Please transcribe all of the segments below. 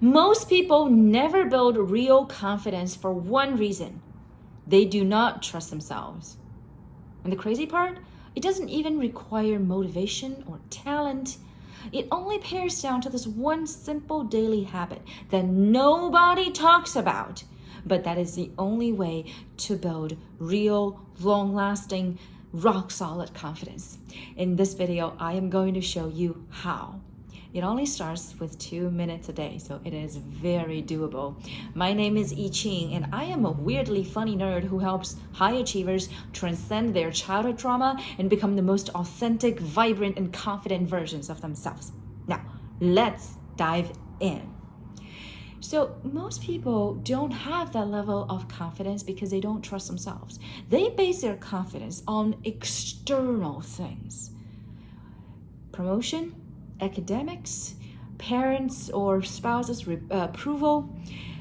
Most people never build real confidence for one reason. They do not trust themselves. And the crazy part, it doesn't even require motivation or talent. It only pares down to this one simple daily habit that nobody talks about, but that is the only way to build real, long-lasting, rock-solid confidence. In this video, I am going to show you how. It only starts with 2 minutes a day, so it is very doable. My name is I Ching, and I am a weirdly funny nerd who helps high achievers transcend their childhood trauma and become the most authentic, vibrant, and confident versions of themselves. Now, let's dive in. So most people don't have that level of confidence because they don't trust themselves. They base their confidence on external things. Promotion, academics, parents or spouses' approval,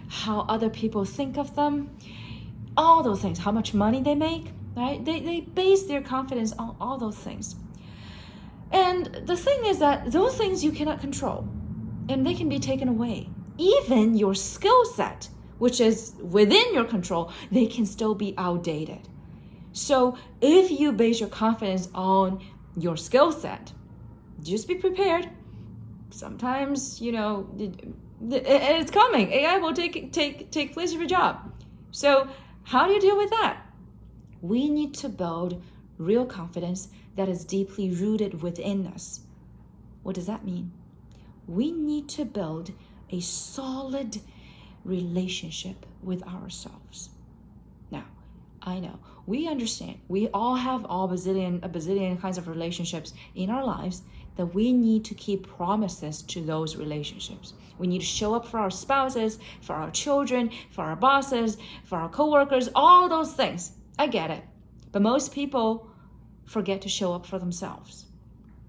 how other people think of them, all those things, how much money they make, right? They base their confidence on all those things. And the thing is that those things you cannot control, and they can be taken away. Even your skill set, which is within your control, they can still be outdated. So if you base your confidence on your skill set, just be prepared. Sometimes, it's coming. AI will take place of your job. So how do you deal with that? We need to build real confidence that is deeply rooted within us. What does that mean? We need to build a solid relationship with ourselves. Now, I know, we understand, we all have a bazillion kinds of relationships in our lives that we need to keep promises to those relationships. We need to show up for our spouses, for our children, for our bosses, for our coworkers, all those things. I get it. But most people forget to show up for themselves.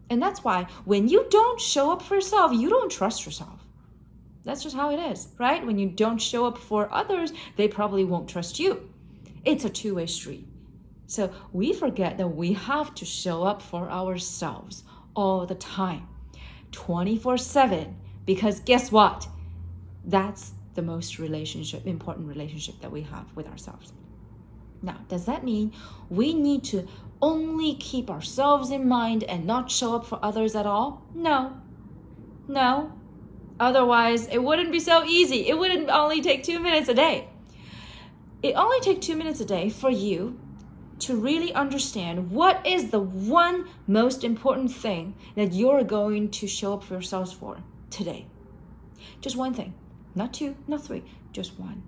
And that's why when you don't show up for yourself, you don't trust yourself. That's just how it is, right? When you don't show up for others, they probably won't trust you. It's a two-way street. So we forget that we have to show up for ourselves all the time, 24/7, because guess what? That's the most important relationship that we have with ourselves. Now, does that mean we need to only keep ourselves in mind and not show up for others at all? No. Otherwise, it wouldn't be so easy. It wouldn't only take 2 minutes a day. It only takes 2 minutes a day for you to really understand what is the one most important thing that you're going to show up for yourselves for today. Just one thing, not two, not three, just one.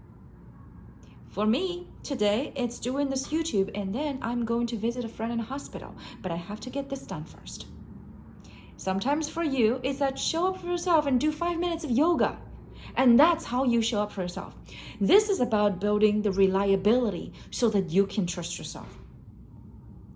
For me, today, it's doing this YouTube, and then I'm going to visit a friend in a hospital, but I have to get this done first. Sometimes for you, it's that show up for yourself and do 5 minutes of yoga. And that's how you show up for yourself. This is about building the reliability so that you can trust yourself.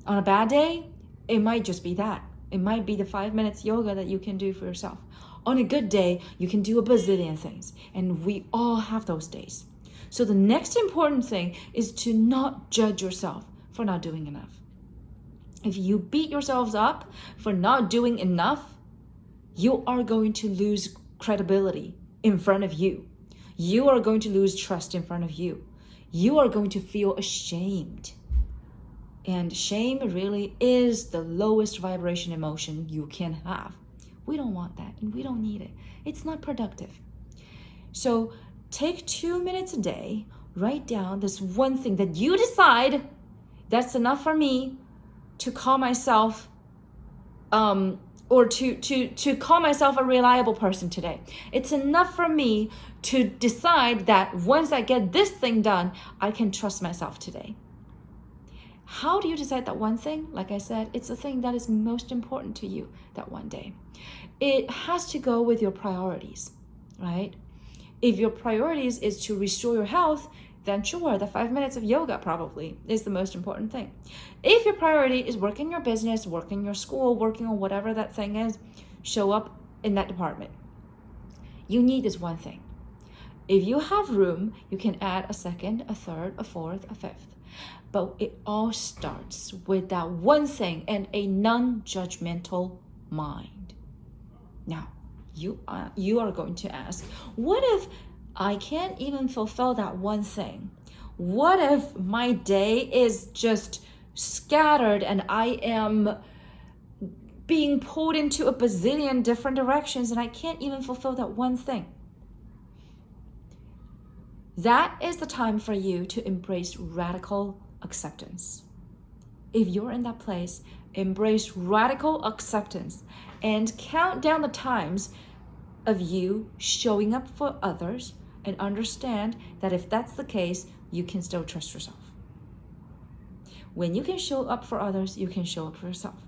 On a bad day, it might just be that. It might be the 5 minutes yoga that you can do for yourself. On a good day, you can do a bazillion things. And we all have those days. So the next important thing is to not judge yourself for not doing enough. If you beat yourselves up for not doing enough, you are going to lose credibility in front of you. You are going to lose trust in front of you. You are going to feel ashamed. And shame really is the lowest vibration emotion you can have. We don't want that, and we don't need it. It's not productive. So take 2 minutes a day, write down this one thing that you decide that's enough for me to call myself or to call myself a reliable person today. It's enough for me to decide that once I get this thing done, I can trust myself today. How do you decide that one thing? Like I said, it's the thing that is most important to you that one day. It has to go with your priorities, right? If your priorities is to restore your health, then sure, the 5 minutes of yoga probably is the most important thing. If your priority is working your business, working your school, working on whatever that thing is, show up in that department. You need this one thing. If you have room, you can add a second, a third, a fourth, a fifth. But it all starts with that one thing and a non-judgmental mind. Now, you are going to ask, what if I can't even fulfill that one thing? What if my day is just scattered and I am being pulled into a bazillion different directions and I can't even fulfill that one thing? That is the time for you to embrace radical acceptance. If you're in that place, embrace radical acceptance and count down the times of you showing up for others, and understand that if that's the case, you can still trust yourself. When you can show up for others, you can show up for yourself.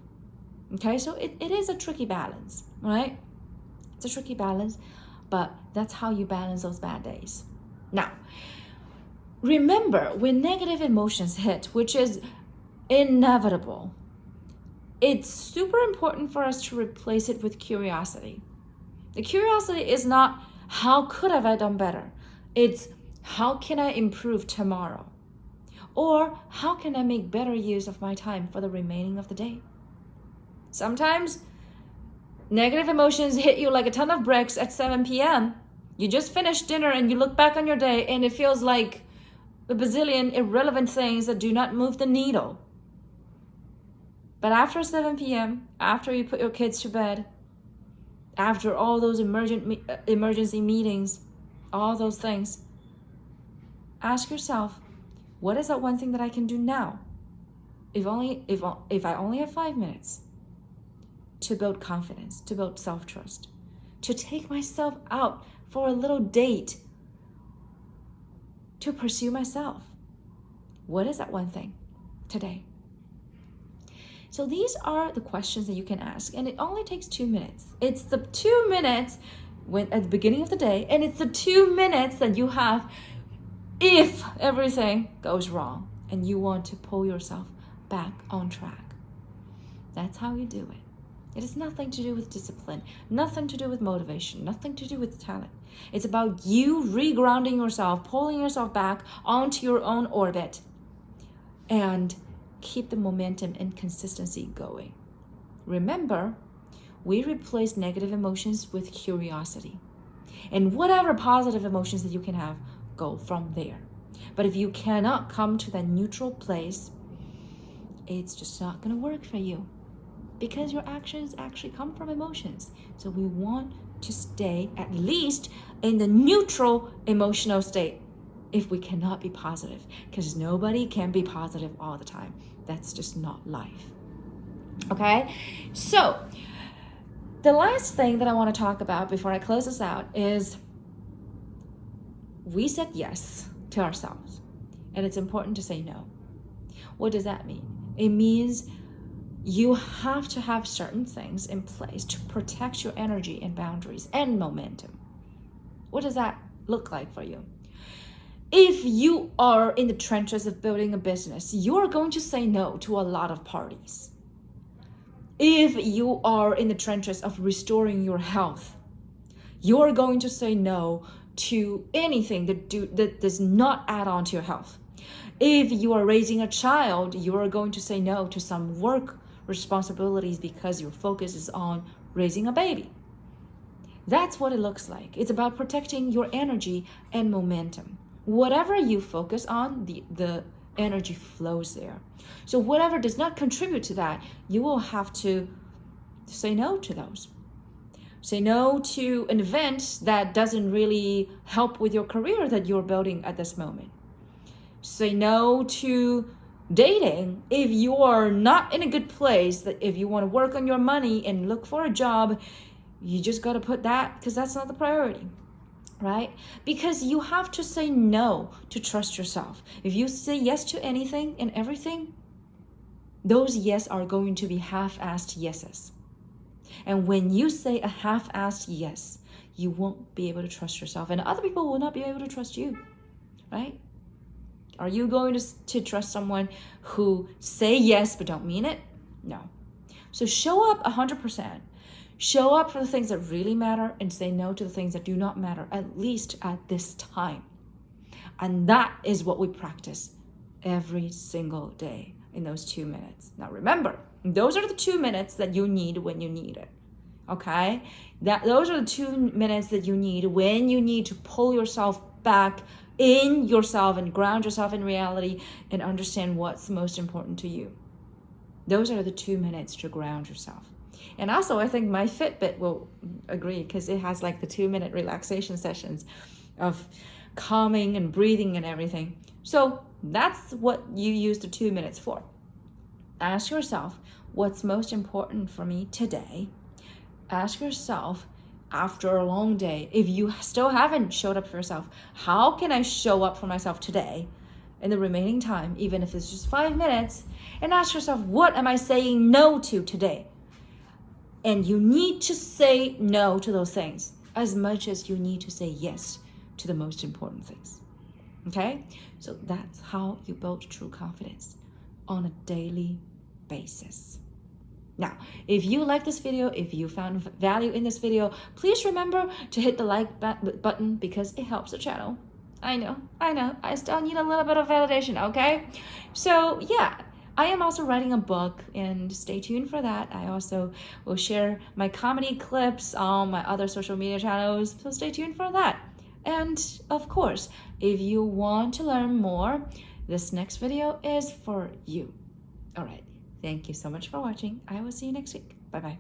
Okay, so it is a tricky balance, right? It's a tricky balance, but that's how you balance those bad days. Now, remember, when negative emotions hit, which is inevitable, it's super important for us to replace it with curiosity. The curiosity is not, how could have I done better? It's, how can I improve tomorrow? Or how can I make better use of my time for the remaining of the day? Sometimes negative emotions hit you like a ton of bricks at 7 p.m. You just finished dinner and you look back on your day and it feels like a bazillion irrelevant things that do not move the needle. But after 7 p.m., after you put your kids to bed, after all those emergency meetings, all those things, ask yourself, what is that one thing that I can do now? If I only have 5 minutes to build confidence, to build self-trust, to take myself out for a little date, to pursue myself. What is that one thing today? So these are the questions that you can ask, and it only takes 2 minutes. It's the 2 minutes at the beginning of the day, and it's the 2 minutes that you have if everything goes wrong and you want to pull yourself back on track. That's how you do it. It has nothing to do with discipline, nothing to do with motivation, nothing to do with talent. It's about you regrounding yourself, pulling yourself back onto your own orbit, and keep the momentum and consistency going. Remember, we replace negative emotions with curiosity. And whatever positive emotions that you can have, go from there. But if you cannot come to that neutral place, it's just not going to work for you, because your actions actually come from emotions. So we want to stay at least in the neutral emotional state if we cannot be positive, because nobody can be positive all the time. That's just not life. Okay? So the last thing that I want to talk about before I close this out is we said yes to ourselves, and it's important to say no. What does that mean? It means you have to have certain things in place to protect your energy and boundaries and momentum. What does that look like for you? If you are in the trenches of building a business, you are going to say no to a lot of parties. If you are in the trenches of restoring your health, you are going to say no to anything that does not add on to your health. If you are raising a child, you are going to say no to some work responsibilities because your focus is on raising a baby. That's what it looks like. It's about protecting your energy and momentum. Whatever you focus on, the energy flows there. So whatever does not contribute to that, you will have to say no to those. Say no to an event that doesn't really help with your career that you're building at this moment. Say no to dating if you are not in a good place, that if you want to work on your money and look for a job, you just got to put that, because that's not the priority, right? Because you have to say no to trust yourself. If you say yes to anything and everything, those yes are going to be half-assed yeses. And when you say a half-assed yes, you won't be able to trust yourself, and other people will not be able to trust you, right? Are you going to trust someone who say yes but don't mean it? No. So show up 100%. Show up for the things that really matter and say no to the things that do not matter, at least at this time. And that is what we practice every single day in those 2 minutes. Now remember, those are the 2 minutes that you need when you need it. Okay? Those are the 2 minutes that you need when you need to pull yourself back in yourself and ground yourself in reality and understand what's most important to you. Those are the 2 minutes to ground yourself. And also, I think my Fitbit will agree because it has like the 2-minute relaxation sessions of calming and breathing and everything. So that's what you use the 2 minutes for. Ask yourself, what's most important for me today? Ask yourself, after a long day, if you still haven't showed up for yourself, how can I show up for myself today in the remaining time, even if it's just 5 minutes? And ask yourself, what am I saying no to today? And you need to say no to those things as much as you need to say yes to the most important things. Okay? So that's how you build true confidence on a daily basis. Now, if you like this video, if you found value in this video, please remember to hit the like button because it helps the channel. I know. I still need a little bit of validation, okay? So yeah, I am also writing a book and stay tuned for that. I also will share my comedy clips on my other social media channels, so stay tuned for that. And of course, if you want to learn more, this next video is for you. All right. Thank you so much for watching. I will see you next week. Bye-bye.